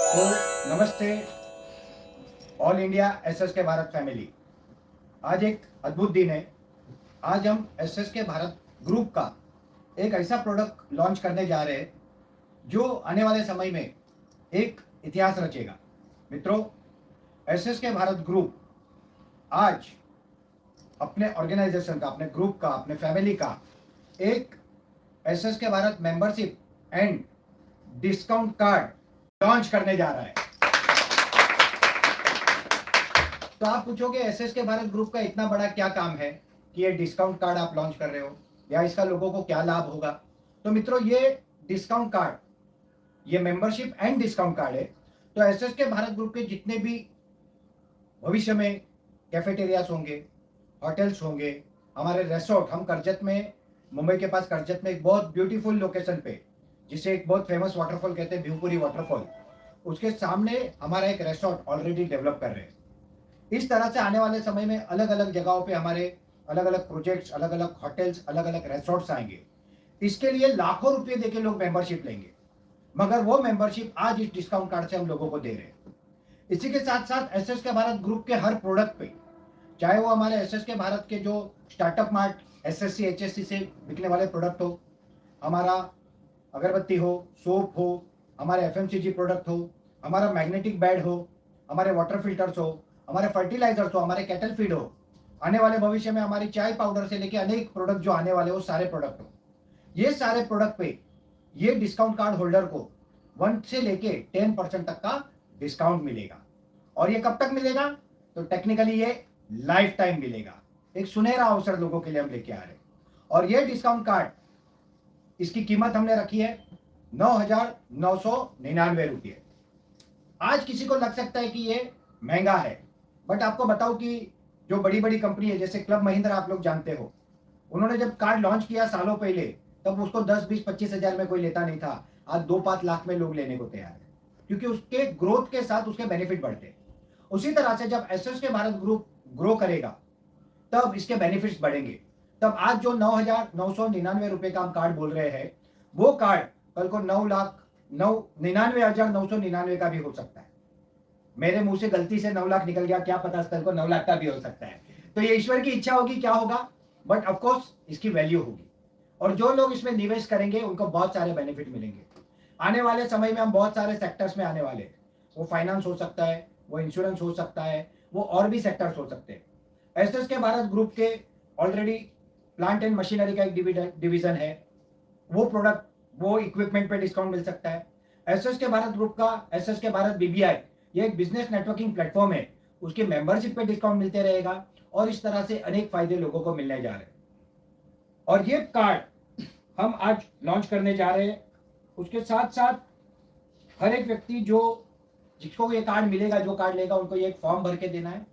तो नमस्ते all India SS के भारत फैमिली। आज एक अद्भुत दिन है। आज हम एसएस के भारत ग्रुप का एक ऐसा प्रोडक्ट लॉन्च करने जा रहे हैं जो आने वाले समय में एक इतिहास रचेगा। मित्रों, एसएस के भारत ग्रुप आज अपने ऑर्गेनाइजेशन का, अपने ग्रुप का, अपने फैमिली का एक एसएस के Bharat membership and discount card launch करने जा रहा है। तो आप पूछोगे एसएस के भारत ग्रुप का इतना बड़ा क्या काम है कि ये डिस्काउंट कार्ड आप लॉन्च कर रहे हो, या इसका लोगों को क्या लाभ होगा। तो मित्रों, ये डिस्काउंट कार्ड, ये मेंबरशिप एंड डिस्काउंट कार्ड है। तो एसएस के भारत ग्रुप के जितने भी भविष्य में कैफेटेरियाज होंगे, होटल्स होंगे, हमारे रेसोर्ट, हम करजत में, मुंबई के पास करजत में एक बहुत ब्यूटीफुल लोकेशन पे, जिसे एक बहुत फेमस वाटरफॉल कहते हैं, भिवपुरी वाटरफॉल, उसके सामने हमारा एक रेसोर्ट ऑलरेडी डेवलप कर रहे हैं। इस तरह से आने वाले समय में अलग अलग जगहों पे हमारे अलग अलग प्रोजेक्ट्स, अलग अलग होटल्स, अलग अलग रेसोर्ट्स आएंगे। इसके लिए लाखों रुपए देके लोग मेंबरशिप लेंगे, मगर वो मेंबरशिप आज इस डिस्काउंट कार्ड से हम लोगों को दे रहे हैं। इसी के साथ साथ एसएस के भारत ग्रुप के हर प्रोडक्ट पे, चाहे वो हमारे एसएस के भारत के जो स्टार्टअप मार्ट एसएससी एचएससी से बिकने वाले प्रोडक्ट हो, हमारा अगरबत्ती हो, सोप हो, हमारे एफएमसीजी प्रोडक्ट हो, हमारा मैग्नेटिक बेड हो, हमारे वाटर फिल्टर्स हो, हमारे फर्टिलाइजर्स हो, हमारे कैटल फीड हो, आने वाले भविष्य में हमारी चाय पाउडर से लेके अनेक प्रोडक्ट जो आने वाले हो, सारे प्रोडक्ट हो, ये सारे प्रोडक्ट पे ये डिस्काउंट कार्ड होल्डर को 1 से लेके 10% तक का डिस्काउंट मिलेगा। और ये कब तक मिलेगा? तो टेक्निकली ये लाइफ टाइम मिलेगा। एक सुनहरा अवसर लोगों के लिए हम लेके आ रहे हैं। और ये डिस्काउंट कार्ड, इसकी कीमत हमने रखी है 9,999 रुपये। आज किसी को लग सकता है कि ये महंगा है, बट आपको बताऊं कि जो बड़ी बड़ी कंपनी है, जैसे क्लब महिंद्रा, आप लोग जानते हो, उन्होंने जब कार्ड लॉन्च किया सालों पहले, तब उसको 10, 20, 25 हजार में कोई लेता नहीं था। आज 2-5 लाख में लोग लेने को तैयार है, क्योंकि उसके ग्रोथ के साथ उसके बेनिफिट बढ़ते हैं। उसी तरह से जब एसएस के भारत ग्रुप ग्रो करेगा, तब इसके बेनिफिट्स बढ़ेंगे। तब आज जो 9,999 रुपए का हम कार्ड बोल रहे हैं, वो कार्ड कल को 9,99,999 का भी हो सकता है। मेरे मुंह से गलती से 9 लाख निकल गया, क्या पता कल को 9 लाख का भी हो सकता है। तो ये ईश्वर की इच्छा होगी, क्या होगा, बट ऑफकोर्स इसकी वैल्यू होगी। और जो लोग इसमें निवेश करेंगे उनको बहुत सारे बेनिफिट मिलेंगे। आने वाले समय में हम बहुत सारे सेक्टर्स में आने वाले हैं। वो फाइनेंस हो सकता है, वो इंश्योरेंस हो सकता है, वो और भी सेक्टर्स हो सकते हैं। एसएस के भारत ग्रुप के ऑलरेडी प्लांट एंड मशीनरी का एक डिवीजन है, वो प्रोडक्ट, वो इक्विपमेंट पे डिस्काउंट मिल सकता है। एसएस के भारत ग्रुप का एसएस के भारत बीबीआई, ये एक बिजनेस नेटवर्किंग प्लेटफॉर्म है, उसकी मेंबरशिप पे डिस्काउंट मिलते रहेगा। और इस तरह से अनेक फायदे लोगों को मिलने जा रहे हैं। और ये कार्ड हम आज लॉन्च करने जा रहे हैं। उसके साथ साथ हर एक व्यक्ति जो, जिसको ये कार्ड मिलेगा, जो कार्ड लेगा, उनको ये एक फॉर्म भर के देना है।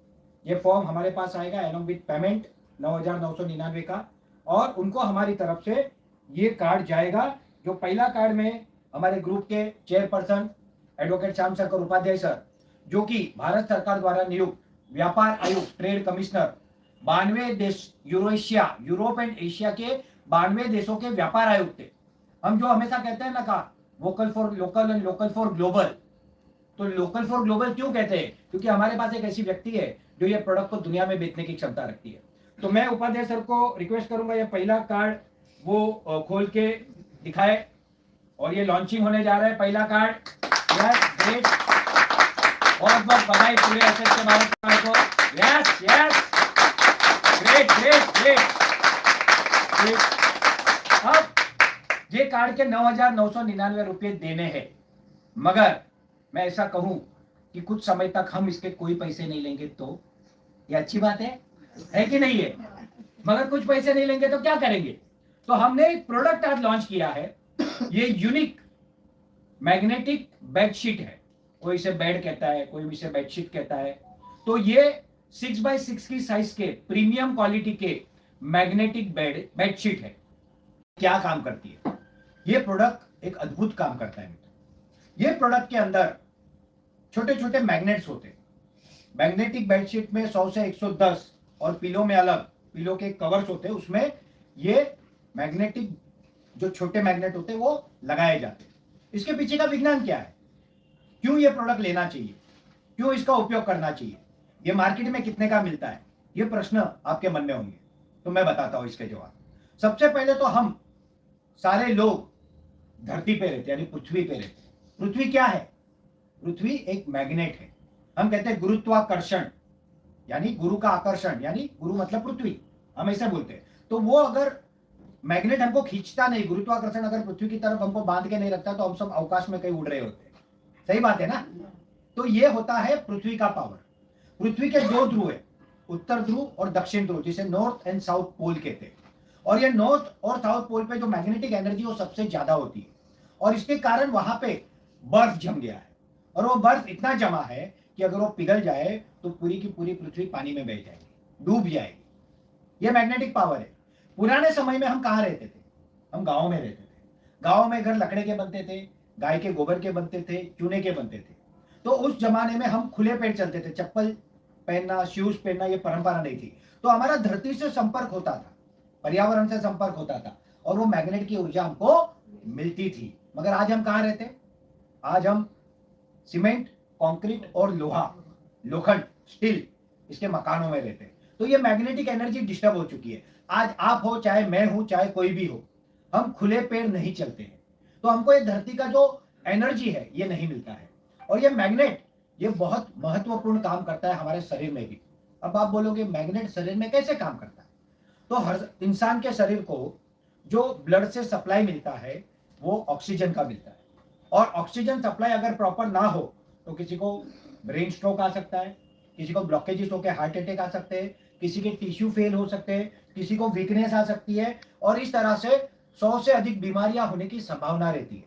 ये फॉर्म हमारे पास आएगा एलोंग विद पेमेंट 9,999 का, और उनको हमारी तरफ से ये कार्ड जाएगा। जो पहला कार्ड में हमारे ग्रुप के chairperson advocate Shyam Shankar Upadhyay sir, जो कि भारत सरकार द्वारा नियुक्त व्यापार आयुक्त, ट्रेड कमिश्नर, 92 देश, यूरोप एंड एशिया के 92 देशों के व्यापार आयुक्त थे। हम जो हमेशा कहते हैं ना का vocal for local and local for global, तो लोकल फॉर ग्लोबल क्यों कहते हैं? क्योंकि हमारे पास एक ऐसी व्यक्ति है जो ये प्रोडक्ट को दुनिया में बेचने की क्षमता रखती है। तो मैं उपाध्याय सर को रिक्वेस्ट करूंगा, ये पहला कार्ड वो खोल के दिखाए। और ये लॉन्चिंग होने जा रहा है पहला कार्ड। यस, ग्रेट, बहुत बहुत बधाई पूरे एसएस के भारत को। Yes yes, great great great. अब ये कार्ड के 9,999 रुपये देने हैं, मगर मैं ऐसा कहूं कि कुछ समय तक हम इसके कोई पैसे नहीं लेंगे, तो ये अच्छी बात है कि नहीं है? मगर कुछ पैसे नहीं लेंगे तो क्या करेंगे? तो हमने एक प्रोडक्ट आज लॉन्च किया है। ये यूनिक मैग्नेटिक बेडशीट है। कोई इसे बेड कहता है, कोई इसे बेडशीट कहता है। तो ये 6x6 की साइज के प्रीमियम क्वालिटी के मैग्नेटिक बेडशीट है। क्या काम करती है ये प्रोडक्ट? एक अद्भुत काम करता है। ये प्रोडक्ट के अंदर छोटे छोटे मैग्नेट्स होते हैं। मैग्नेटिक बेडशीट में 100 से 110, और पिलो में अलग, पिलो के कवर्स होते हैं, उसमें ये मैग्नेटिक जो छोटे मैग्नेट होते हैं वो लगाए जाते हैं। इसके पीछे का विज्ञान क्या है? क्यों क्यों ये प्रोडक्ट लेना चाहिए, क्यों इसका उपयोग करना चाहिए, ये मार्केट में कितने का मिलता है, ये प्रश्न आपके मन में होंगे। तो मैं बताता हूं इसके जवाब। सबसे पहले तो हम सारे लोग धरती पे रहते, यानी पृथ्वी पे रहते। पृथ्वी क्या है? पृथ्वी एक मैग्नेट है। हम कहते हैं गुरुत्वाकर्षण, यानी गुरु का आकर्षण, यानी गुरु मतलब पृथ्वी, हम ऐसे बोलते हैं। तो वो अगर मैग्नेट हमको खींचता नहीं, गुरुत्वाकर्षण अगर पृथ्वी की तरफ हमको बांध के नहीं रखता, तो हम सब अवकाश में कहीं उड़ रहे होते। सही बात है ना? तो ये होता है पृथ्वी का पावर। पृथ्वी के दो ध्रुव है, उत्तर ध्रुव और दक्षिण ध्रुव, जिसे नॉर्थ एंड साउथ पोल कहते हैं। और ये नॉर्थ और साउथ पोल पे जो मैग्नेटिक एनर्जी वो सबसे ज्यादा होती है, और इसके कारण वहां पे बर्फ जम गया है। और वो बर्फ इतना जमा है कि अगर वो पिघल जाए तो पूरी की पूरी पृथ्वी पानी में बह जाएगी, डूब जाएगी। ये मैग्नेटिक पावर है। पुराने समय में हम कहाँ रहते थे? हम गाँव में रहते थे। गाँव में घर लकड़े के बनते थे, गाय के गोबर के बनते थे, चूने के बनते थे। तो उस जमाने में हम खुले पेट चलते थे, चप्पल पहनना, शूज पहनना ये परंपरा नहीं थी। तो हमारा धरती से संपर्क होता था, पर्यावरण से संपर्क होता था, और वो मैग्नेट की ऊर्जा हमको मिलती थी। मगर आज हम कहाँ रहते? आज हम सीमेंट, कंक्रीट और लोहा, लोखंड, स्टील, इसके मकानों में रहते हैं। तो ये मैग्नेटिक एनर्जी डिस्टर्ब हो चुकी है। आज आप हो, चाहे मैं हूं, चाहे कोई भी हो, हम खुले पैर नहीं चलते हैं। तो हमको ये धरती का जो एनर्जी है ये नहीं मिलता है। और ये मैग्नेट ये बहुत महत्वपूर्ण काम करता है हमारे शरीर में भी। अब आप बोलोगे मैग्नेट शरीर में कैसे काम करता है? तो हर इंसान के शरीर को जो ब्लड से सप्लाई मिलता है वो ऑक्सीजन का मिलता है। और ऑक्सीजन सप्लाई अगर प्रॉपर ना हो तो किसी को ब्रेन स्ट्रोक आ सकता है, किसी को ब्लॉकेजेस होकर हार्ट अटैक आ सकते हैं, किसी के टिश्यू फेल हो सकते हैं, किसी को वीकनेस आ सकती है, और इस तरह से 100 से अधिक बीमारियां होने की संभावना रहती है।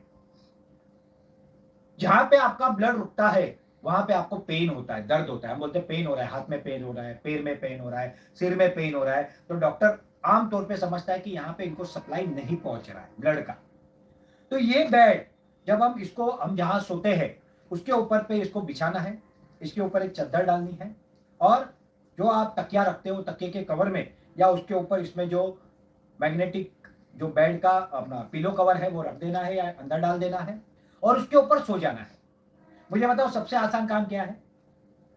जहां पे आपका ब्लड रुकता है वहां पे आपको पेन होता है, दर्द होता है। हम बोलते हैं पेन हो रहा है, हाथ में पेन हो रहा है, पैर में पेन हो रहा है, सिर में पेन हो रहा है। तो डॉक्टर आमतौर पे समझता है कि यहाँ पे इनको सप्लाई नहीं पहुंच रहा है ब्लड का। तो ये बेड जब हम जहां सोते हैं उसके ऊपर पे इसको बिछाना है, इसके ऊपर एक चादर डालनी है, और जो आप तकिया रखते हो तकिए के कवर में या उसके ऊपर इसमें जो मैग्नेटिक जो बेड का अपना पिलो कवर है वो रख देना है या अंदर डाल देना है, और उसके ऊपर सो जाना है। मुझे बताओ सबसे आसान काम क्या है?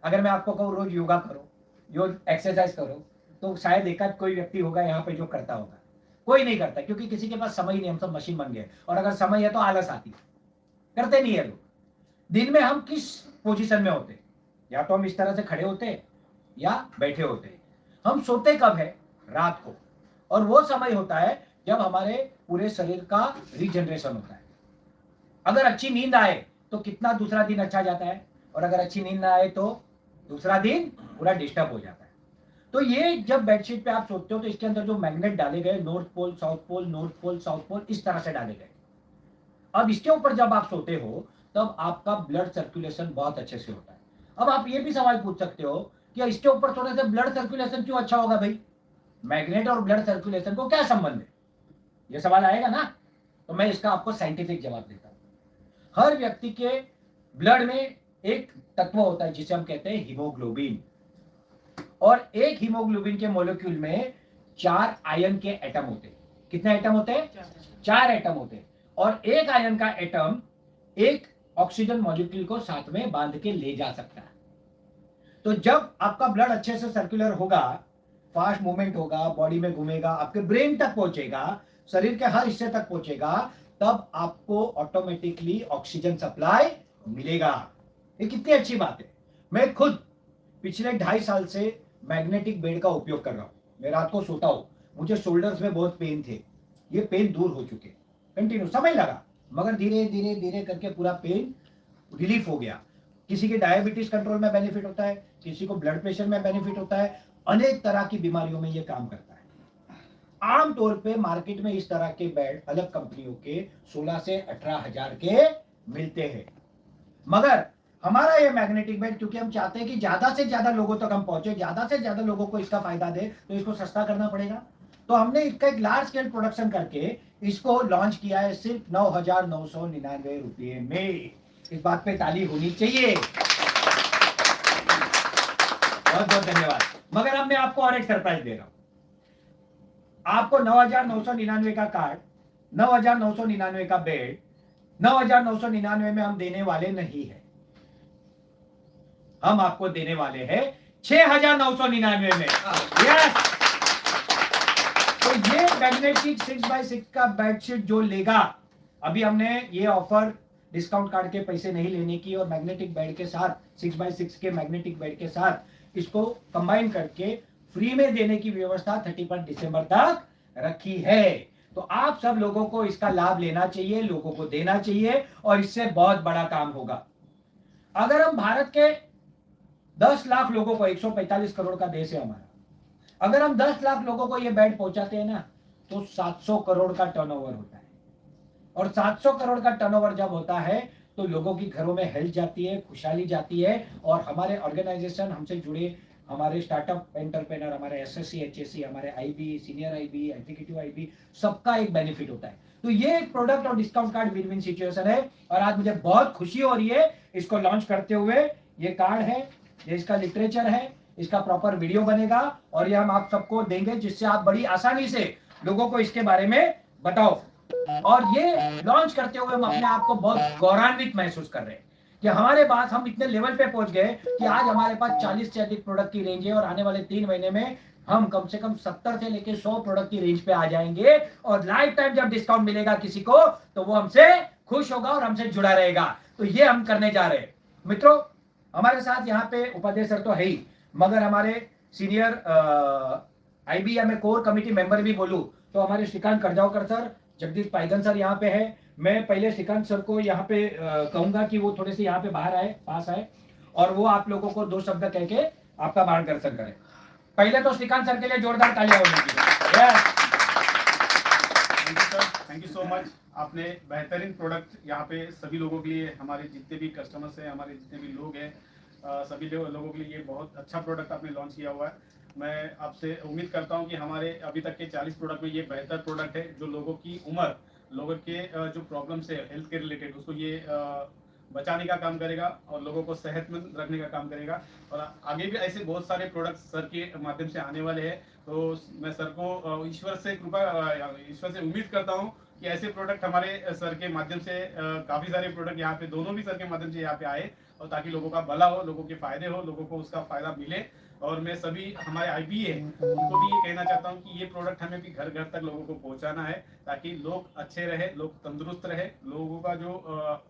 अगर मैं आपको कहूँ रोज योगा करो, योग एक्सरसाइज करो, तो शायद एकाध कोई व्यक्ति होगा यहाँ पे जो करता होगा। कोई नहीं करता, क्योंकि किसी के पास समय ही नहीं, हम सब मशीन बन गए। और अगर समय है तो आलस आती है, करते नहीं है लोग। दिन में हम किस पोजीशन में होते? या तो हम इस तरह से खड़े होते या बैठे होते। हम सोते कब है? रात को। और वो समय होता है जब हमारे पूरे शरीर का रीजनरेशन होता है। अगर अच्छी नींद आए तो कितना दूसरा दिन अच्छा जाता है, और अगर अच्छी नींद ना आए तो दूसरा दिन पूरा डिस्टर्ब हो जाता है। तो ये जब बेडशीट पे आप सोते हो तो इसके अंदर जो मैग्नेट डाले गए, north pole south pole, north pole south pole, इस तरह से डाले गए। अब इसके ऊपर जब आप सोते हो तब आपका ब्लड सर्कुलेशन बहुत अच्छे से होता है। अब आप ये भी सवाल पूछ सकते हो कि इसके ऊपर सोने से ब्लड सर्कुलेशन क्यों अच्छा होगा भाई? मैग्नेट और ब्लड सर्कुलेशन को क्या संबंध है? ये सवाल आएगा ना, तो मैं इसका आपको साइंटिफिक जवाब देता हूं। हर व्यक्ति के ब्लड में एक तत्व होता है जिसे हम कहते हैं हीमोग्लोबिन, और एक हीमोग्लोबिन के मॉलिक्यूल में 4 आयन के एटम होते हैं। कितने एटम होते हैं? 4 एटम होते हैं। और एक आयन का एटम एक ऑक्सीजन मॉलिक्यूल को साथ में बांध के ले जा सकता है। तो जब आपका ब्लड अच्छे से सर्कुलर होगा, फास्ट मूवमेंट होगा, बॉडी में घूमेगा, आपके ब्रेन तक पहुंचेगा, शरीर के हर हिस्से तक पहुंचेगा, तब आपको ऑटोमेटिकली ऑक्सीजन सप्लाई मिलेगा। ये कितनी अच्छी बात है। मैं खुद पिछले 2.5 साल से मैग्नेटिक बेड का उपयोग कर रहा हूं। मैं रात को सोता हूं, मुझे शोल्डर्स में बहुत पेन थे, ये पेन दूर हो चुके। कंटिन्यू समय लगा, मगर धीरे धीरे धीरे करके पूरा पेन रिलीफ हो गया। किसी के डायबिटीज कंट्रोल में बेनिफिट होता है, किसी को ब्लड प्रेशर में बेनिफिट होता है, अनेक तरह की बीमारियों में ये काम करता है। आमतौर पे मार्केट में इस तरह के बेड अलग कंपनियों के 16 से 18 हजार के मिलते हैं। मगर हमारा ये मैग्नेटिक बेड, क्योंकि हम चाहते हैं कि ज्यादा से ज्यादा लोगों तक हम पहुंचे, ज्यादा से ज्यादा लोगों को इसका फायदा दे, तो इसको सस्ता करना पड़ेगा। तो हमने इसका एक लार्ज स्केल प्रोडक्शन करके इसको लॉन्च किया है सिर्फ 9,999 रुपये में। इस बात पे ताली होनी चाहिए। बहुत बहुत धन्यवाद। मगर अब मैं आपको और एक सरप्राइज दे रहा हूं। आपको 9,999 का कार्ड, 9,999 का बेड 9,999 में हम देने वाले नहीं है। हम आपको देने वाले हैं 6,999 में। यस, तो ये मैग्नेटिक 6x6 का बेडशीट जो लेगा, अभी हमने ये ऑफर डिस्काउंट कार्ड के पैसे नहीं लेने की और मैग्नेटिक बेड के साथ 6x6 के मैग्नेटिक बेड के साथ इसको कंबाइन करके फ्री में देने की व्यवस्था 31 दिसंबर तक रखी है। तो आप सब लोगों को इसका लाभ लेना चाहिए, लोगों को देना चाहिए और इससे बहुत बड़ा काम होगा। अगर हम भारत के 10 लाख लोगों को, 145 करोड़ का देश है हमारा, अगर हम 10 लाख लोगों को ये बेड पहुंचाते हैं ना, तो 700 करोड़ का टर्नओवर होता है। और 700 करोड़ का टर्नओवर जब होता है तो लोगों की घरों में हेल्थ जाती है, खुशहाली जाती है और हमारे ऑर्गेनाइजेशन, हमसे जुड़े हमारे स्टार्टअप एंटरप्रेन्योर, हमारे एसएससी, एचएससी, हमारे IB, senior IB, executive IB, सबका एक बेनिफिट होता है। तो ये एक प्रोडक्ट और discount card win win situation है और आज मुझे बहुत खुशी हो रही है इसको लॉन्च करते हुए। ये कार्ड है, ये इसका लिटरेचर है, इसका प्रॉपर वीडियो बनेगा और ये हम आप सबको देंगे जिससे आप बड़ी आसानी से लोगों को इसके बारे में बताओ। और ये लॉन्च करते हुए हम अपने आप को बहुत गौरवान्वित महसूस कर रहे हैं कि हमारे पास, हम इतने लेवल पे पहुंच गए कि आज हमारे पास 40 से अधिक प्रोडक्ट की रेंज है और आने वाले 3 महीने में हम कम से कम 70 से लेके 100 प्रोडक्ट की रेंज पे आ जाएंगे और लाइफ टाइम जब डिस्काउंट मिलेगा किसी को तो वो हमसे खुश होगा और हमसे जुड़ा रहेगा। तो ये हम करने जा रहे हैं। मित्रों, हमारे साथ यहाँ पे उपाध्याय सर तो है ही, मगर हमारे senior IBM core committee member भी बोलूं तो हमारे श्रीकांत करजावकर सर, जगदीश पाइगन सर यहाँ पे है। मैं पहले श्रीकांत सर को यहाँ पे कहूंगा कि वो थोड़े से यहाँ पे बाहर आए, पास आए और वो आप लोगों को 2 शब्द कह के आपका मार्गदर्शन करें। पहले तो श्रीकांत सर के लिए जोरदार तालियां होनी चाहिए। Thank you sir, thank you so much. आपने बेहतरीन प्रोडक्ट यहाँ पे सभी लोगों के लिए, हमारे जितने भी कस्टमर्स हैं, हमारे जितने भी लोग हैं, सभी लोगों के लिए ये बहुत अच्छा प्रोडक्ट आपने लॉन्च किया हुआ है। मैं आपसे उम्मीद करता हूँ कि हमारे अभी तक के 40 प्रोडक्ट में ये बेहतर प्रोडक्ट है जो लोगों की उम्र, लोगों के जो प्रॉब्लम्स है हेल्थ के रिलेटेड, उसको ये बचाने का काम करेगा और लोगों को सेहतमंद रखने का काम करेगा। और आगे भी ऐसे बहुत सारे प्रोडक्ट्स सर के माध्यम से आने वाले हैं। तो मैं सर को ईश्वर से उम्मीद करता हूँ कि ऐसे प्रोडक्ट हमारे सर के माध्यम से, काफ़ी सारे प्रोडक्ट यहाँ पे, दोनों भी सर के माध्यम से यहाँ पे आए और ताकि लोगों का भला हो, लोगों के फायदे हो, लोगों को उसका फायदा मिले। और मैं सभी हमारे आईबी है उनको भी ये कहना चाहता हूँ कि ये प्रोडक्ट हमें भी घर घर तक लोगों को पहुँचाना है ताकि लोग अच्छे रहे, लोग तंदुरुस्त रहे, लोगों का जो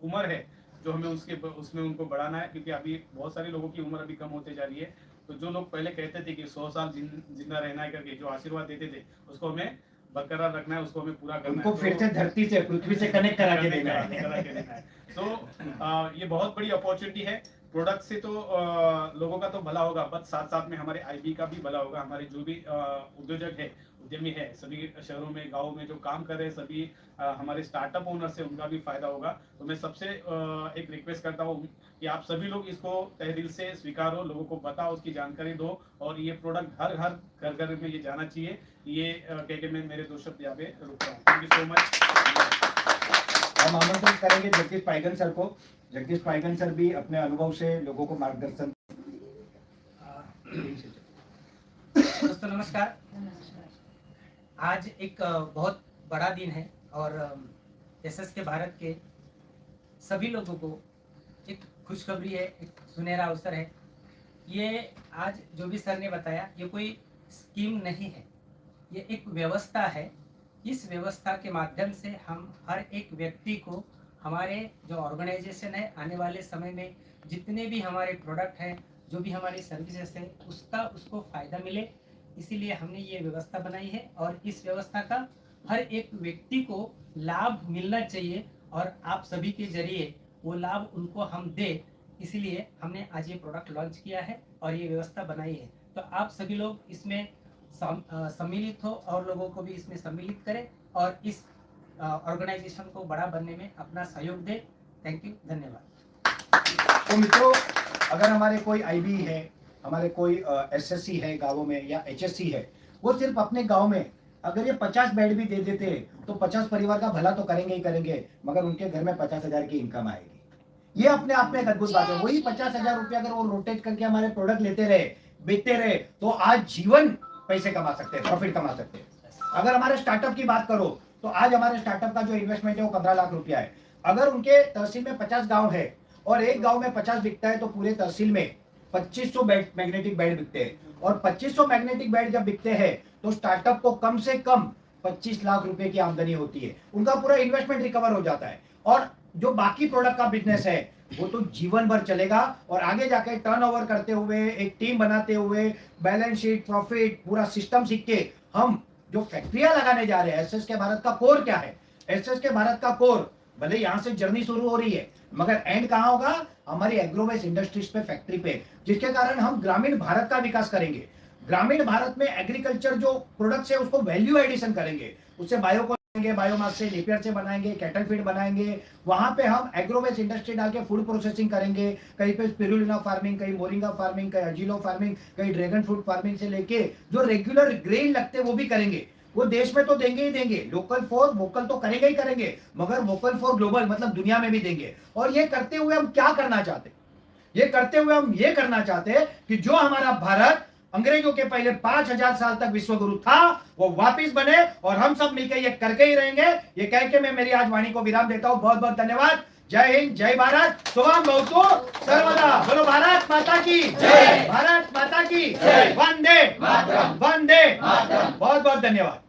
उम्र है जो हमें उसमें उनको बढ़ाना है, क्योंकि अभी बहुत सारे लोगों की उम्र अभी कम होते जा रही है। तो जो लोग पहले कहते थे कि 100 साल जिंदा रहना है करके जो आशीर्वाद देते थे, उसको हमें बरकरार रखना है, उसको हमें पूरा करना है, उनको फिर से धरती से, पृथ्वी से कनेक्ट करा के देना है। तो ये बहुत बड़ी अपॉर्चुनिटी है। प्रोडक्ट से तो लोगों का तो भला होगा, बट साथ साथ में हमारे आईबी का भी भला होगा। हमारे जो भी उद्योजक है, उद्यमी है, सभी शहरों में, गाँव में जो काम कर रहे हैं, सभी हमारे स्टार्टअप ओनर्स है, उनका भी फायदा होगा। तो मैं सबसे एक रिक्वेस्ट करता हूँ कि आप सभी लोग इसको तहे दिल से स्वीकारो, लोगों को बताओ, उसकी जानकारी दो और ये प्रोडक्ट हर घर में ये जाना चाहिए। ये कह के मैं मेरे 2 शब्द यहाँ पे रुकता हूँ। Thank you so much. हम आमंत्रित करेंगे जगदीश पाइगन सर को। जगदीश पाइगन सर भी अपने अनुभव से लोगों को मार्गदर्शन। दोस्तों नमस्कार। आज एक बहुत बड़ा दिन है और एसएस के भारत के सभी लोगों को एक खुशखबरी है, एक सुनहरा अवसर है। ये आज जो भी सर ने बताया, ये कोई स्कीम नहीं है, ये एक व्यवस्था है। इस व्यवस्था के माध्यम से हम हर एक व्यक्ति को, हमारे जो ऑर्गेनाइजेशन है, आने वाले समय में जितने भी हमारे प्रोडक्ट हैं, जो भी हमारी सर्विसेज है, उसको फ़ायदा मिले, इसीलिए हमने ये व्यवस्था बनाई है। और इस व्यवस्था का हर एक व्यक्ति को लाभ मिलना चाहिए और आप सभी के जरिए वो लाभ उनको हम दें, इसीलिए हमने आज ये प्रोडक्ट लॉन्च किया है और ये व्यवस्था बनाई है। तो आप सभी लोग इसमें सम्मिलित हो और लोगों को भी इसमें सम्मिलित करें और इस ऑर्गेनाइजेशन को बड़ा बनने में अपना सहयोग दें। थैंक यू, धन्यवाद। तो मित्रों, अगर हमारे कोई आईबी है, हमारे कोई एसएससी है गाँवों में या एचएससी है, वो सिर्फ अपने गांव में अगर ये 50 बेड भी दे देते तो 50 परिवार का भला तो करेंगे ही करेंगे, मगर उनके घर में 50,000 की इनकम आएगी। ये अपने आप में एक अद्भुत बात है। वही 50,000 रुपया अगर वो रोटेट करके हमारे प्रोडक्ट लेते रहे, बेचते रहे, तो आज जीवन पैसे कमा सकते हैं, प्रॉफिट कमा सकते हैं। अगर हमारे स्टार्टअप की बात करो तो आज हमारे स्टार्टअप का जो इन्वेस्टमेंट है वो 15 लाख रुपया है। अगर उनके तहसील में 50 गांव है और एक गांव में 50 बिकता है तो पूरे तहसील में 2500 मैग्नेटिक बेड बिकते हैं, और 2500 मैग्नेटिक बेड जब बिकते हैं तो स्टार्टअप को कम से कम 25 लाख रुपए की आमदनी होती है, उनका पूरा इन्वेस्टमेंट रिकवर हो जाता है। और जो बाकी प्रोडक्ट का बिजनेस है वो तो जीवन भर चलेगा, और आगे जाके टर्नओवर करते हुए, एक टीम बनाते हुए, बैलेंस शीट, प्रॉफिट, पूरा सिस्टम सीख के हम जो फैक्ट्रियां लगाने जा रहे हैं। एसएस के भारत का कोर क्या है? एसएस के भारत का कोर, भले यहां से जर्नी शुरू हो रही है मगर एंड कहां होगा? हमारी एग्रोवेस्ट इंडस्ट्रीज पे, फैक्ट्री पे, जिसके कारण हम ग्रामीण भारत का विकास करेंगे। ग्रामीण भारत में एग्रीकल्चर जो प्रोडक्ट्स है उसको वैल्यू एडिशन करेंगे, उससे बायो को बायोमास से, नेपियर से बनाएंगे, कैटल फीड बनाएंगे, वहां पे हम एग्रोवेस्ट इंडस्ट्री डाल के फूड प्रोसेसिंग करेंगे। कहीं पे स्पिरुलिना फार्मिंग, कहीं मोरिंगा फार्मिंग, कहीं अजीलो फार्मिंग, कहीं ड्रैगन फ्रूट फार्मिंग से लेके जो रेगुलर ग्रेन लगते हैं वो भी करेंगे। वो देश में तो देंगे ही देंगे, लोकल फॉर वोकल तो करेंगे ही करेंगे, मगर वोकल फॉर ग्लोबल मतलब दुनिया में भी देंगे। और ये करते हुए हम क्या करना चाहते हैं? ये करते हुए हम ये करना चाहते हैं कि जो हमारा भारत अंग्रेजों के पहले 5000 साल तक विश्वगुरु था वो वापिस बने, और हम सब मिलकर ये करके ही रहेंगे। ये कह के मैं मेरी आज वाणी को विराम देता हूं। बहुत बहुत धन्यवाद। जय हिंद, जय भारत, शुभम भवतु सर्वदा। बोलो भारत माता की जय, भारत माता की जय, वंदे मातरम, वंदे मातरम। बहुत बहुत धन्यवाद।